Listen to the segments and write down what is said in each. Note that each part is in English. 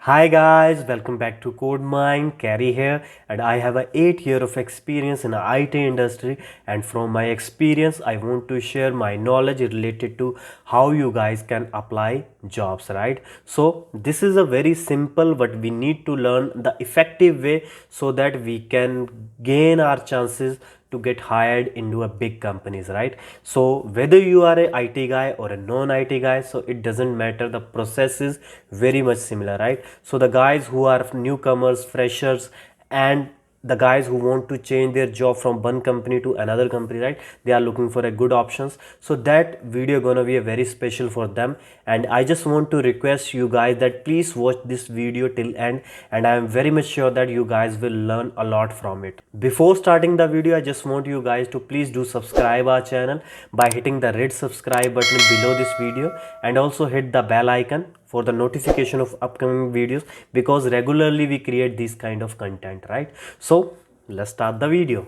Hi guys, welcome back to Kodemine. Carrie here, and I have a 8 year of experience in the IT industry. And from my experience, I want to share my knowledge related to how you guys can apply jobs, right? So this is a very simple, but we need to learn the effective way so that we can gain our chances to get hired into a big companies, right? So whether you are a IT guy or a non-IT guy, so it doesn't matter, the process is very much similar, right? So the guys who are newcomers, freshers, and the guys who want to change their job from one company to another company, right, they are looking for a good options. So that video gonna be a very special for them, and I just want to request you guys that please watch this video till end, and I am very much sure that you guys will learn a lot from it. Before starting the video, I just want you guys to please do subscribe our channel by hitting the red subscribe button below this video, and also hit the bell icon for the notification of upcoming videos, because regularly we create this kind of content, right? So let's start the video.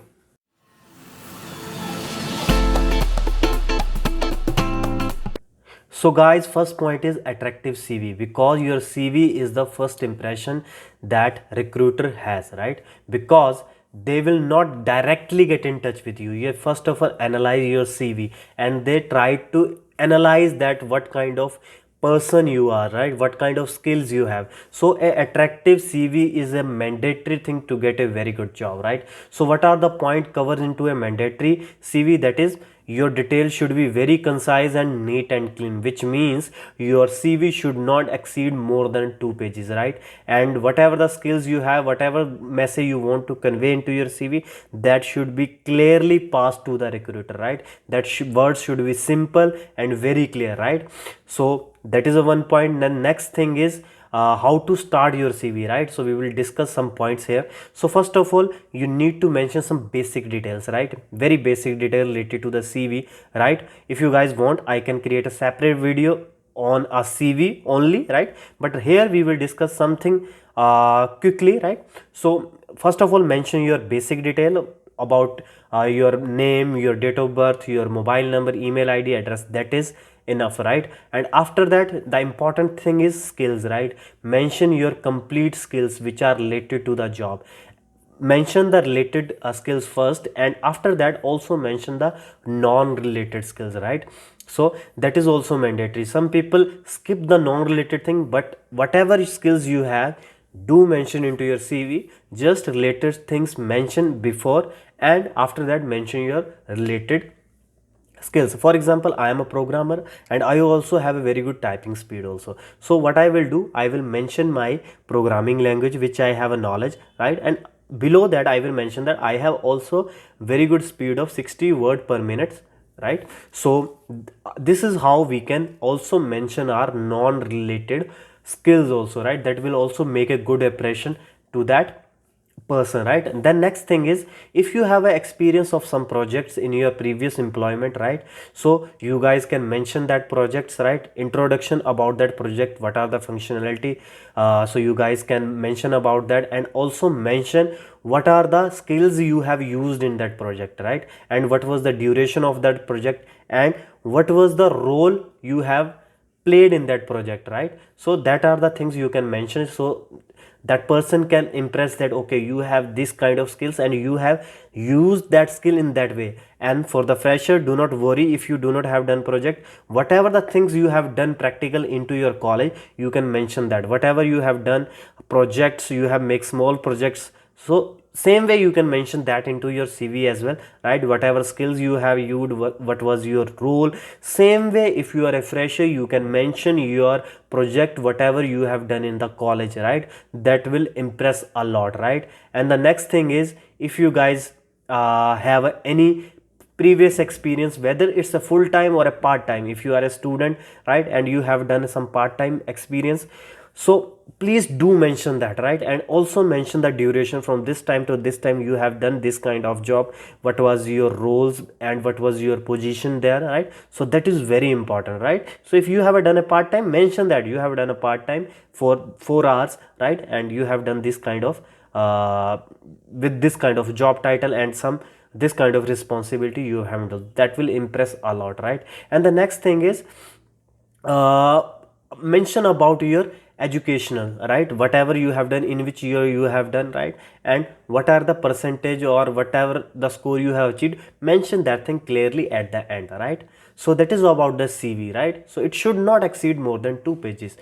So guys, first point is attractive CV, because your CV is the first impression that recruiter has, right? Because they will not directly get in touch with you. You first of all analyze your CV, and they try to analyze that what kind of person you are, right? What kind of skills you have. So a attractive CV is a mandatory thing to get a very good job, right? So what are the point covered into a mandatory CV? That is, your details should be very concise and neat and clean, which means your CV should not exceed more than 2 pages, right? And whatever the skills you have, whatever message you want to convey into your CV, that should be clearly passed to the recruiter, right? That words should be simple and very clear, right? So that is a one point. Then next thing is how to start your CV, right? So we will discuss some points here. So first of all, you need to mention some basic details, right? Very basic detail related to the CV, right? If you guys want, I can create a separate video on a CV only, right? But here we will discuss something quickly, right? So first of all, mention your basic detail about your name, your date of birth, your mobile number, email ID, address. That is enough, right? And after that, the important thing is skills, right? Mention your complete skills which are related to the job. Mention the related skills first, and after that also mention the non-related skills, right? So that is also mandatory. Some people skip the non-related thing, but whatever skills you have, do mention into your CV. Just related things mention before, and after that mention your related skills. For example, I am a programmer, and I also have a very good typing speed also. So what I will do, I will mention my programming language which I have a knowledge, right? And below that I will mention that I have also very good speed of 60 word per minute, right? So this is how we can also mention our non related skills also, right? That will also make a good impression to that person, right? And then next thing is, if you have a experience of some projects in your previous employment, right? So you guys can mention that projects, right? Introduction about that project, what are the functionality, so you guys can mention about that, and also mention what are the skills you have used in that project, right? And what was the duration of that project, and what was the role you have played in that project, right? So that are the things you can mention, so that person can impress that okay, you have this kind of skills and you have used that skill in that way. And for the fresher, do not worry if you do not have done project. Whatever the things you have done practical into your college, you can mention that. Whatever you have done projects, you have make small projects, so same way you can mention that into your CV as well, right? Whatever skills you have used, what was your role. Same way, if you are a fresher, you can mention your project, whatever you have done in the college, right? That will impress a lot, right? And the next thing is, if you guys have any previous experience, whether it's a full time or a part time, if you are a student, right, and you have done some part time experience, so please do mention that, right? And also mention the duration, from this time to this time you have done this kind of job, what was your roles and what was your position there, right? So that is very important, right? So if you have done a part time, mention that you have done a part time for 4 hours, right? And you have done this kind of with this kind of job title and some this kind of responsibility you handle. That will impress a lot, right? And the next thing is, mention about your educational, right? Whatever you have done, in which year you have done, right? And what are the percentage or whatever the score you have achieved, mention that thing clearly at the end, right? So that is about the CV, right? So it should not exceed more than 2 pages.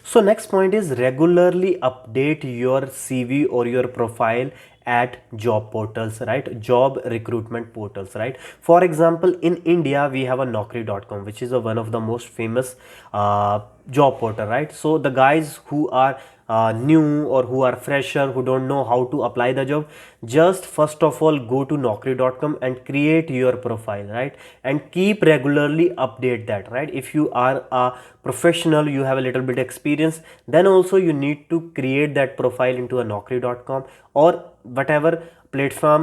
So next point is regularly update your CV or your profile at job portals, right? Job recruitment portals, right? For example, in India we have a naukri.com, which is one of the most famous job portal, right? So the guys who are new or who are fresher, who don't know how to apply the job, just first of all go to naukri.com and create your profile, right? And keep regularly update that, right? If you are a professional, you have a little bit experience, then also you need to create that profile into a naukri.com or whatever platform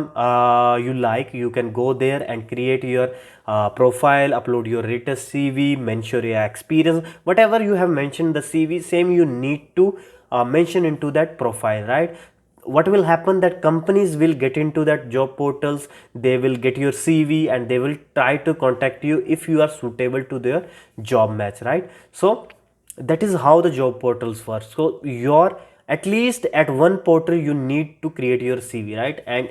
you like. You can go there and create your profile, upload your latest CV, mention your experience, whatever you have mentioned the CV, same you need to mention into that profile, right? What will happen, that companies will get into that job portals, they will get your CV and they will try to contact you if you are suitable to their job match, right? So that is how the job portals work. So your, at least at one portal you need to create your CV, right? And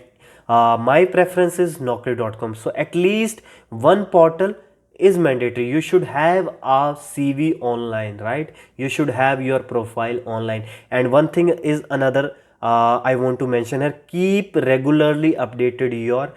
my preference is naukri.com. So at least one portal is mandatory. You should have a CV online, right? You should have your profile online. And one thing is another, I want to mention here, keep regularly updated your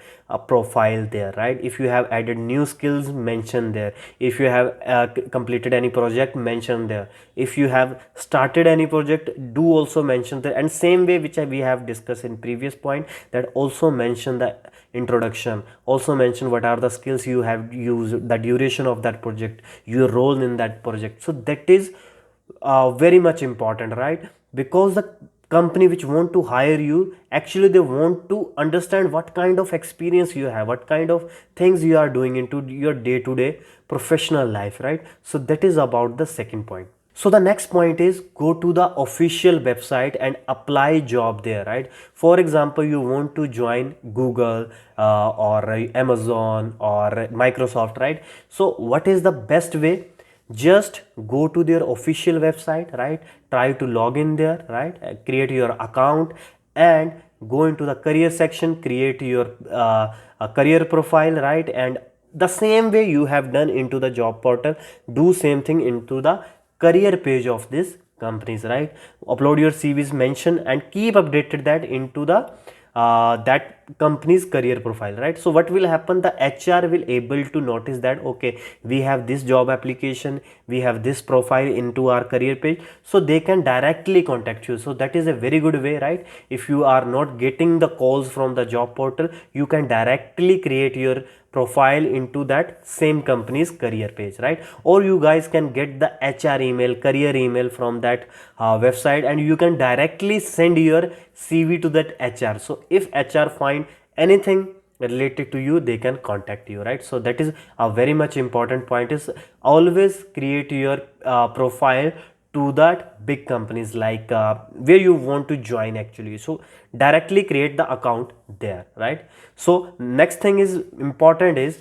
profile there, right? If you have added new skills, mention there. If you have completed any project, mention there. If you have started any project, do also mention there. And same way which we have discussed in previous point, that also mention the introduction, also mention what are the skills you have used, the duration of that project, your role in that project. So that is very much important, right? Because the company which want to hire you, actually they want to understand what kind of experience you have, what kind of things you are doing into your day-to-day professional life, right? So that is about the second point. So the next point is go to the official website and apply job there, right? For example, you want to join Google or Amazon or Microsoft, right? So what is the best way? Just go to their official website, right? Try to log in there, right? Create your account and go into the career section, create your career profile, right? And the same way you have done into the job portal, do same thing into the career page of this companies, right? Upload your CVs, mention and keep updated that into the that company's career profile, right? So what will happen, the HR will able to notice that okay, we have this job application, we have this profile into our career page, so they can directly contact you. So that is a very good way, right? If you are not getting the calls from the job portal, you can directly create your profile into that same company's career page, right? Or you guys can get the HR email, career email from that website, and you can directly send your CV to that HR. So if HR find anything related to you, they can contact you, right? So that is a very much important point, is always create your profile to that big companies, like where you want to join actually. So directly create the account there, right? So next thing is important is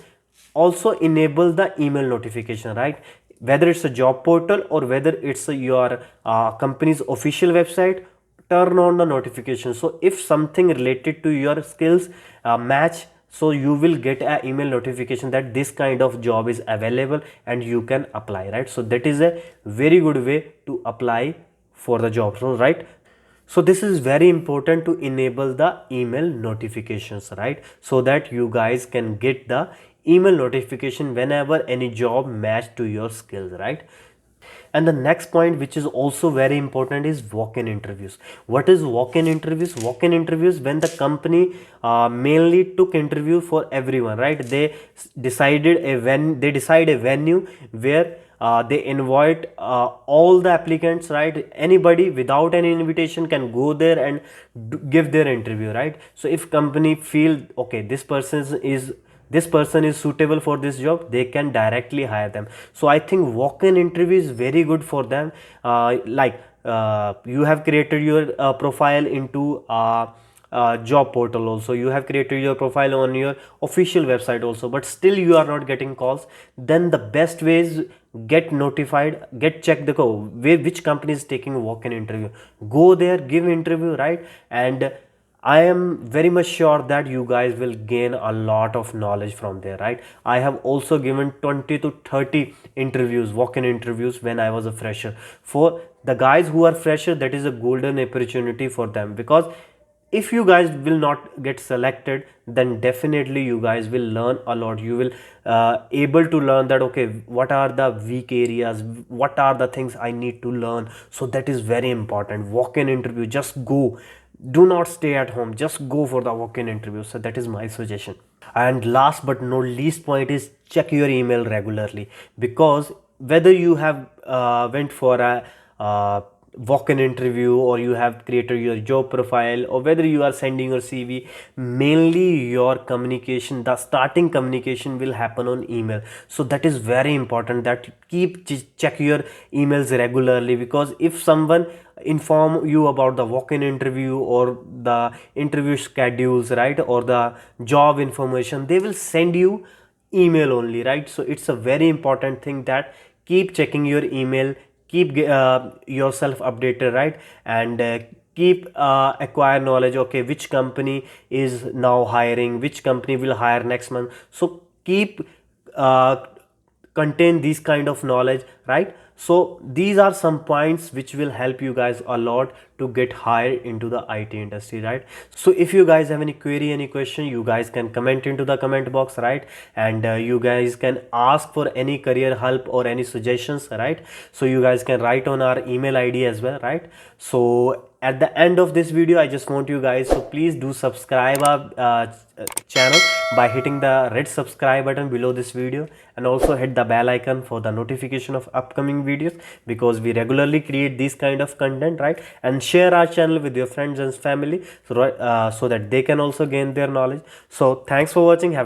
also enable the email notification, right? Whether it's a job portal or whether it's your company's official website, turn on the notification. So if something related to your skills match, so you will get an email notification that this kind of job is available and you can apply, right? So that is a very good way to apply for the job, so right? So this is very important to enable the email notifications, right? So that you guys can get the email notification whenever any job match to your skills, right? And the next point, which is also very important, is walk-in interviews. What is walk-in interviews? Walk-in interviews, when the company mainly took interview for everyone, right? They decide a venue where they invite all the applicants, right? Anybody without any invitation can go there and give their interview, right? So if company feel okay, this person is suitable for this job, they can directly hire them. So I think walk-in interview is very good for them. You have created your profile into job portal also, you have created your profile on your official website also, but still you are not getting calls, then the best way is get notified, get check the which company is taking walk-in interview, go there, give interview, right? And I am very much sure that you guys will gain a lot of knowledge from there, right? I have also given 20 to 30 interviews, walk-in interviews, when I was a fresher. For the guys who are fresher, that is a golden opportunity for them, because if you guys will not get selected, then definitely you guys will learn a lot. You will able to learn that, okay, what are the weak areas, what are the things I need to learn. So that is very important. Walk-in interview, just go, do not stay at home, just go for the walk-in interview. So that is my suggestion. And last but not least point is check your email regularly, because whether you have went for a walk-in interview, or you have created your job profile, or whether you are sending your CV, mainly your communication, the starting communication will happen on email. So that is very important, that keep check your emails regularly, because if someone inform you about the walk-in interview or the interview schedules, right, or the job information, they will send you email only, right? So it's a very important thing that keep checking your email, keep yourself updated, right? And keep acquire knowledge, okay, which company is now hiring, which company will hire next month. So keep uh, contain these kind of knowledge, right? So these are some points which will help you guys a lot to get hired into the IT industry, right? So if you guys have any query, any question, you guys can comment into the comment box, right? And you guys can ask for any career help or any suggestions, right? So you guys can write on our email ID as well, right? So at the end of this video, I just want you guys to please do subscribe our channel by hitting the red subscribe button below this video, and also hit the bell icon for the notification of upcoming videos, because we regularly create this kind of content, right? And share our channel with your friends and family, so that they can also gain their knowledge. So thanks for watching. Have